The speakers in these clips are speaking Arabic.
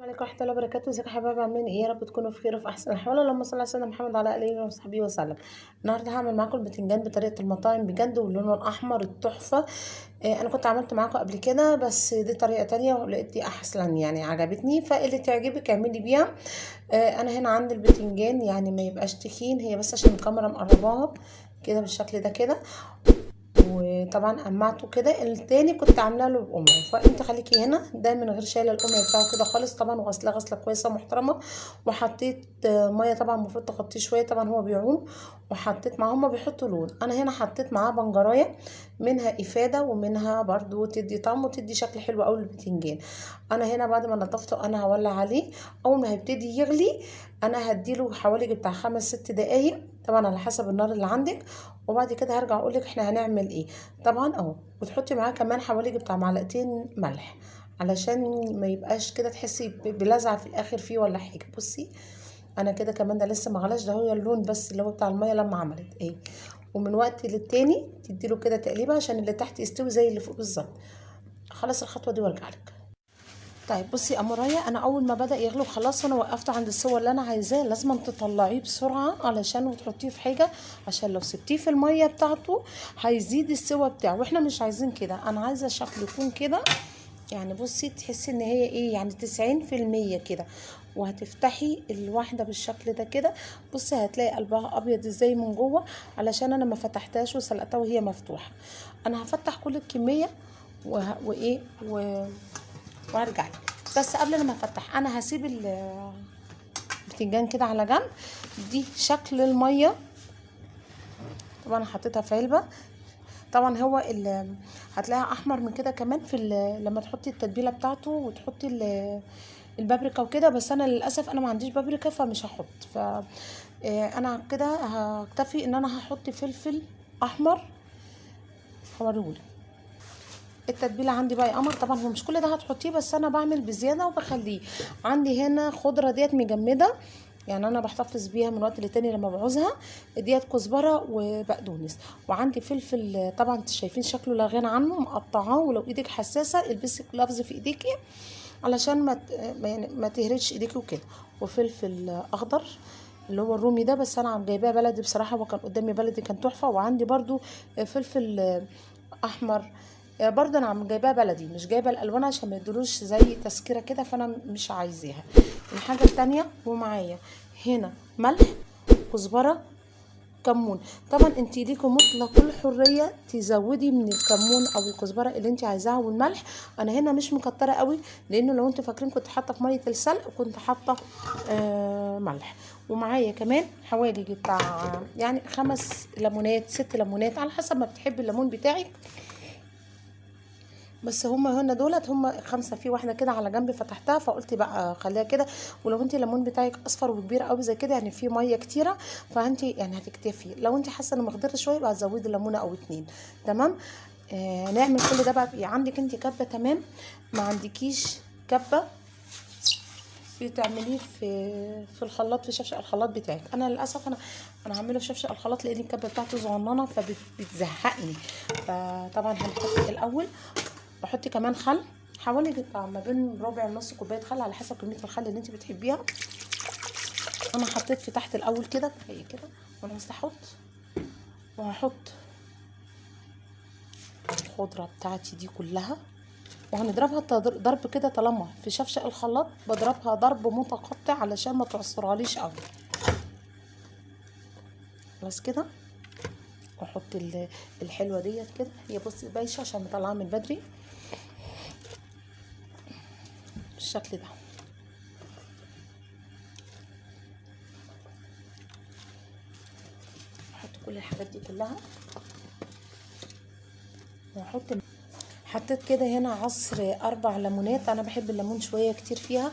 عليكم ورحمة الله وبركاته. ازيكم يا حبايبي؟ عاملين ايه؟ يا رب تكونوا في خير وفي احسن الاحوال. اللهم صل على سيدنا محمد وعلى اله وصحبه وسلم. النهارده هعمل معاكم البتنجان بطريقه المطاعم بجد ولونه الاحمر التحفه. انا كنت عملت معاكم قبل كده بس دي طريقه تانية ولقيت دي احسن، يعني عجبتني، فاللي تعجبك اعملي بيها. انا هنا عندي البتنجان، يعني ما يبقاش تخين، هي بس عشان الكاميرا مقرباها كده بالشكل ده كده. وطبعا قمعته كده. التاني كنت عامله له بقمع، فانت خليكي هنا ده من غير شايله القمع بتاعه كده خالص طبعا، وغسلاه غسله كويسه محترمه. وحطيت ميه طبعا، المفروض تغطيه شويه طبعا هو بيعوم. وحطيت معاه، هما بيحطوا لون، انا هنا حطيت معاه بنجرايه، منها افاده ومنها برضو تدي طعم وتدي شكل حلو قوي للبتنجان. انا هنا بعد ما نضفته انا هولع عليه. اول ما هيبتدي يغلي انا هديله حوالي بتاع 5 6 دقايق طبعا على حسب النار اللي عندك. وبعد كده هرجع اقولك احنا هنعمل ايه. طبعا اهو، وتحطي معاه كمان حوالي بتاع معلقتين ملح، علشان ما يبقاش كده تحسي بلذعه في الاخر فيه ولا حاجه. بصي انا كده كمان ده لسه ما غلاش، ده هو اللون بس اللي هو بتاع الميه لما عملت ايه. ومن وقت للتاني تديله كده تقليبه عشان اللي تحت يستوي زي اللي فوق بالظبط. خلص الخطوه دي وارجع لك. طيب بصي يا اموريا، انا اول ما بدا يغلو خلاص انا وقفت عند السوى اللي انا عايزاه. لازم تطلعيه بسرعه علشان وتحطيه في حاجه، عشان لو سبتيه في الميه بتاعته هيزيد السوى بتاعه، واحنا مش عايزين كده. انا عايزه شكله يكون كده، يعني بصي تحسي ان هي ايه، يعني 90% كده. وهتفتحي الواحده بالشكل ده كده. بصي هتلاقي قلبها ابيض ازاي من جوه، علشان انا ما فتحتهاش وسلقتها وهي مفتوحه. انا هفتح كل الكميه وايه وهرجع لك. بس قبل ما افتح انا هسيب البتنجان كده على جنب. دي شكل الميه، طبعا حطيتها في علبه. طبعا هو هتلاقيها احمر من كده كمان في لما تحطي التتبيله بتاعته وتحطي البابريكا وكده. بس انا للاسف انا ما عنديش بابريكا فمش هحط. انا كده هكتفي ان انا هحط فلفل احمر هوريهولك. التتبيله عندي بقى يا قمر، طبعا هو مش كل ده هتحطيه بس انا بعمل بزياده وبخليه. عندي هنا خضره ديت مجمده، يعني انا بحتفظ بيها من وقت لتاني لما بعوزها. ديت كزبره وبقدونس. وعندي فلفل طبعا انتوا شايفين شكله لا غنى عنه، مقطعاه. ولو ايدك حساسه البسي جلافز في ايديكي علشان يعني ما تهريش ايديكي وكده. وفلفل اخضر اللي هو الرومي ده، بس انا جايباه بلدي بصراحه، وكان قدامي بلدي كان تحفه. وعندي برضو فلفل احمر برضه انا عم جايباها بلدي، مش جايبه الالوان عشان ما يدروش زي تسكيره كده، فانا مش عايزاها. الحاجه التانية ومعايا هنا ملح، كزبره، كمون. طبعا انت ليكي مطلق الحريه تزودي من الكمون او الكزبره اللي انت عايزاها والملح. انا هنا مش مكتره قوي، لانه لو انتوا فاكرين كنت حاطه في ميه السلق كنت حاطه ملح. ومعايا كمان حوالي بتاع يعني 5 ليمونات 6 ليمونات على حسب ما بتحبي الليمون بتاعك. بس هما هنا دولت هما 5، في واحده كده على جنب فتحتها فقلت بقى خليها كده. ولو انت الليمون بتاعك اصفر وكبير قوي زي كده، يعني فيه ميه كتيره، فانت يعني هتكتفي. لو انت حاسه انه مخضر شويه يبقى هتزودي ليمونه او 2. تمام. نعمل كل ده بقى بايه؟ عندك انت كبه تمام، ما عندكيش كبه بتعمليه في الخلاط، في شفشق الخلاط بتاعك. انا للاسف انا هعمله في شفشق الخلاط لان الكبه بتاعته صغننه فبتزهقني. فطبعا هنحط الاول، بحط كمان خل حوالي بتاع ما بين ربع ونص كوبايه خل على حسب كميه الخل اللي انت بتحبيها. انا حطيت في تحت الاول كده كفايه كده، وانا بس هحط وهحط الخضره بتاعتي دي كلها. وهنضربها ضرب كده، طالما في شفشق الخلاط بضربها ضرب متقطع علشان ما تعصرهاليش قوي. خلاص كده. واحط الحلوه ديت كده، هي بصي بايشه عشان مطلعها من بدري بالشكل ده. احط كل الحاجات دي كلها واحط. حطيت كده هنا عصر 4 ليمونات، انا بحب الليمون شويه كتير فيها.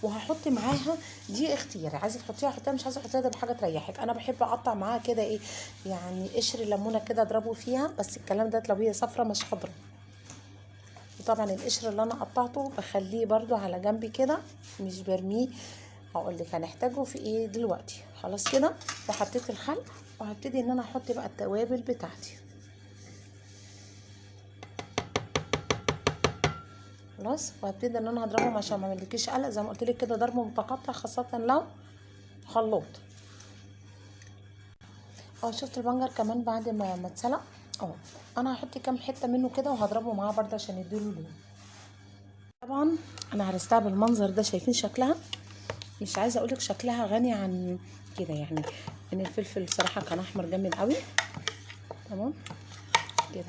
وهحط معاها، دي اختياري، عايزه تحطيها حطيها، مش عايزه تحطيها ده بحاجه تريحك. انا بحب اقطع معاها كده ايه، يعني قشر ليمونه كده اضربه فيها، بس الكلام ده لو هي صفرة مش خضرة. وطبعا القشر اللي انا قطعته بخليه برضو على جنبي كده، مش برميه. هقول لك هنحتاجه في ايه دلوقتي. خلاص كده. وحطيت الخل، وهبتدي ان انا احط بقى التوابل بتاعتي. خلاص. وهبتدي ان انا هضربهم عشان ما يملكيش قلق، زي ما قلت لك كده ضرب متقطع، خاصه لو خلاط. شفت البنجر كمان بعد ما اتسلق انا هحط كام حته منه كده وهضربه معاه برده عشان يديله لون. طبعا انا هرستها بالمنظر ده، شايفين شكلها؟ مش عايزه اقولك شكلها غني عن كده يعني. ان الفلفل صراحه كان احمر جامد قوي. تمام كده.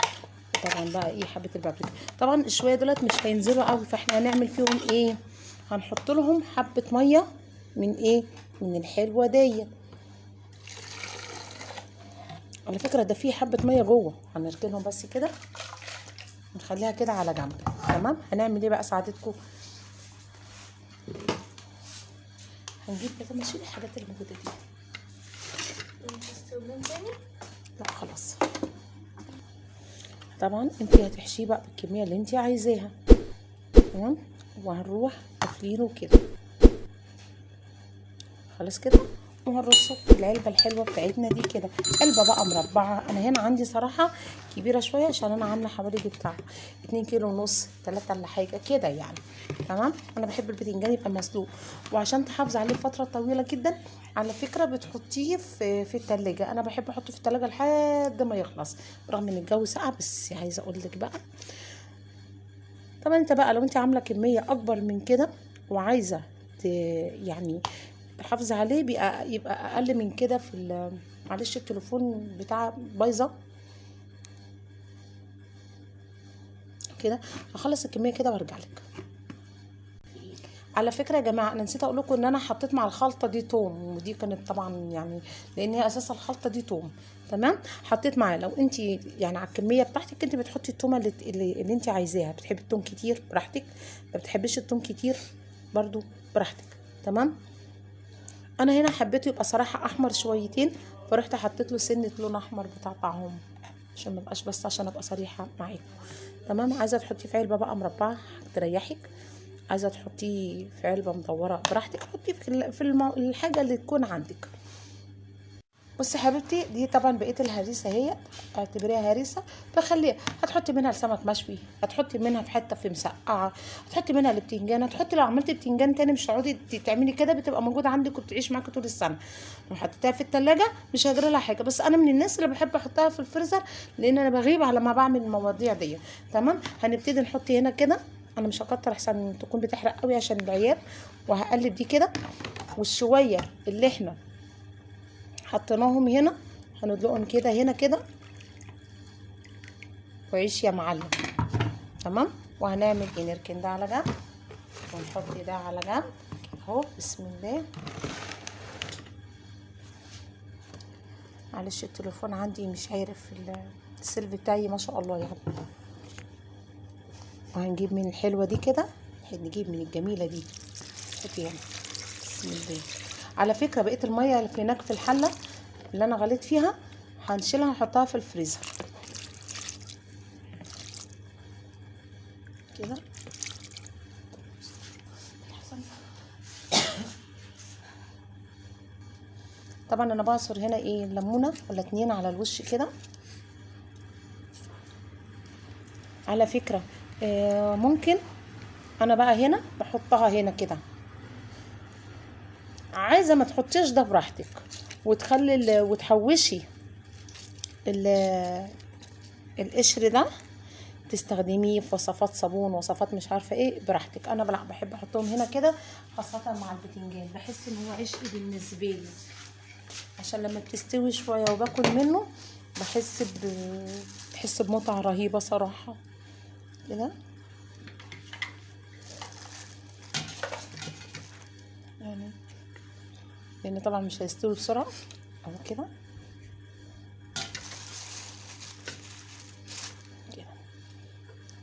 طبعا بقى ايه حبه البابريكا، طبعا الشويه دولت مش هينزلوا قوي، فاحنا هنعمل فيهم ايه؟ هنحط لهم حبه ميه من ايه؟ من الحلوه ديت. على فكره ده في حبه ميه جوه، هنركنهم بس كده نخليها كده على جنب. تمام. هنعمل ايه بقى سعادتكم؟ هنجيب كده، نشيل الحاجات اللي موجوده دي. لا خلاص. طبعا انت هتحشيه بقى بالكميه اللي انت عايزاها. تمام. وهنروح قافلينه كده خلاص كده، وهنرصه في العلبه الحلوه بتاعتنا دي كده. علبه بقى مربعه، انا هنا عندي صراحه كبيره شويه عشان انا عامله حوالي بتاع 2 كيلو ونص 3 ولا حاجه كده يعني. تمام. انا بحب البتنجان يبقى مسلوق، وعشان تحافظي عليه فتره طويله جدا على فكره بتحطيه في التلاجة. انا بحب احطه في التلاجة لحد ما يخلص، رغم ان الجو ساقع. بس عايزه اقول لك بقى، طبعا انت بقى لو انت عامله كميه اكبر من كده وعايزه يعني تحافظي عليه، يبقى اقل من كده معلش التليفون بتاع بايظه كده. هخلص الكميه كده وارجع لك. على فكره يا جماعه انا نسيت اقول لكم ان انا حطيت مع الخلطه دي توم، ودي كانت طبعا يعني لان هي اساس الخلطه دي توم. تمام. حطيت معاه. لو انت يعني على الكميه بتاعتك انت بتحطي التومه اللي انت عايزاها. بتحبي التوم كتير براحتك، ما بتحبيش التوم كتير برضو براحتك. تمام. انا هنا حبيته يبقى صراحه احمر شويتين، فرحت حطيت له سنه لون احمر بتاع طعم، عشان ما بقاش، بس عشان ابقى صريحه معاكم. تمام. عايزه تحطيه في علبه بقى مربعه تريحك، عايزه تحطيه في علبه مدوره براحتك، حطيه الحاجه اللي تكون عندك. بصي حبيبتي، دي طبعا بقيه الهريسه اهي، اعتبريها هريسه. بخليها، هتحطي منها لسمك مشوي، هتحطي منها في حته في مسقعه، هتحطي منها لبتنجان، هتحطي لو عملتي بتنجان تاني مش هتقعدي تعملي كده، بتبقى موجوده عندك وبتعيش معاكي طول السنه. لو حطيتها في التلاجة مش هيجرى لها حاجه. بس انا من الناس اللي بحب احطها في الفريزر، لان انا بغيب على ما بعمل المواضيع دي. تمام. هنبتدي نحط هنا كده، انا مش هكتر احسن تكون بتحرق قوي عشان العيال. وهقلب دي كده، والشويه اللي احنا حطيناهم هنا هندلقهم كده هنا كده، وعيش يا معلم. تمام. وهنعمل ايه؟ نركن ده على جنب ونحط ده على جنب اهو. بسم الله. معلش التليفون عندي مش عارف السلف بتاعي ما شاء الله يعني. وهنجيب من الحلوه دي كده، نجيب من الجميله دي حطي هنا. بسم الله. على فكره بقيه الميه اللي هناك في الحله اللي انا غليت فيها هنشيلها نحطها في الفريزر كده. طبعا انا بعصر هنا ايه ليمونه ولا 2 على الوش كده. على فكره ممكن انا بقى هنا بحطها هنا كده، عايزه ما تحطيش ده براحتك، وتخلي وتحوشي القشر ده تستخدميه في وصفات صابون، وصفات مش عارفه ايه براحتك. انا بحب احطهم هنا كده، خاصه مع البتنجان بحس ان هو عشق بالنسبه لي، عشان لما بتستوي شويه وباكل منه بحس بمتعه رهيبه صراحه كده يعني، لان طبعا مش هيستوي بسرعه اهو كده.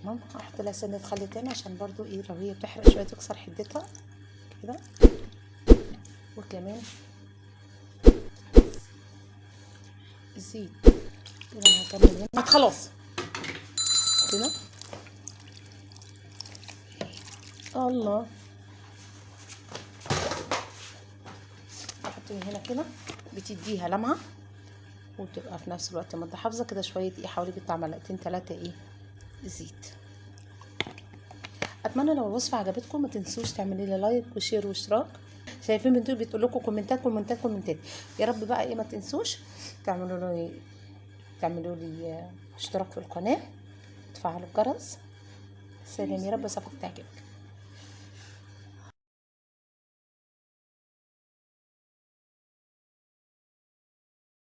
تمام. هحط لها سنه خل تاني عشان برضو ايه لو هي بتحرق شويه تكسر حدتها كده. وكمان زيت كده. انا هكمل هنا خلاص كده. الله. احط من هنا كده، بتديها لمعه وبتبقى في نفس الوقت ما انت حافظه كده شويه ايه، حوالي بتاع معلقتين 3 ايه زيت. اتمنى لو الوصفه عجبتكم ما تنسوش تعملي لي لايك وشير واشتراك. شايفين بنتو بتقول لكم كومنتات كومنتات كومنتات. يا رب بقى ايه ما تنسوش تعملوا لي اشتراك في القناه، تفعلوا الجرس. سلام، يا رب وصفتك تعجبك.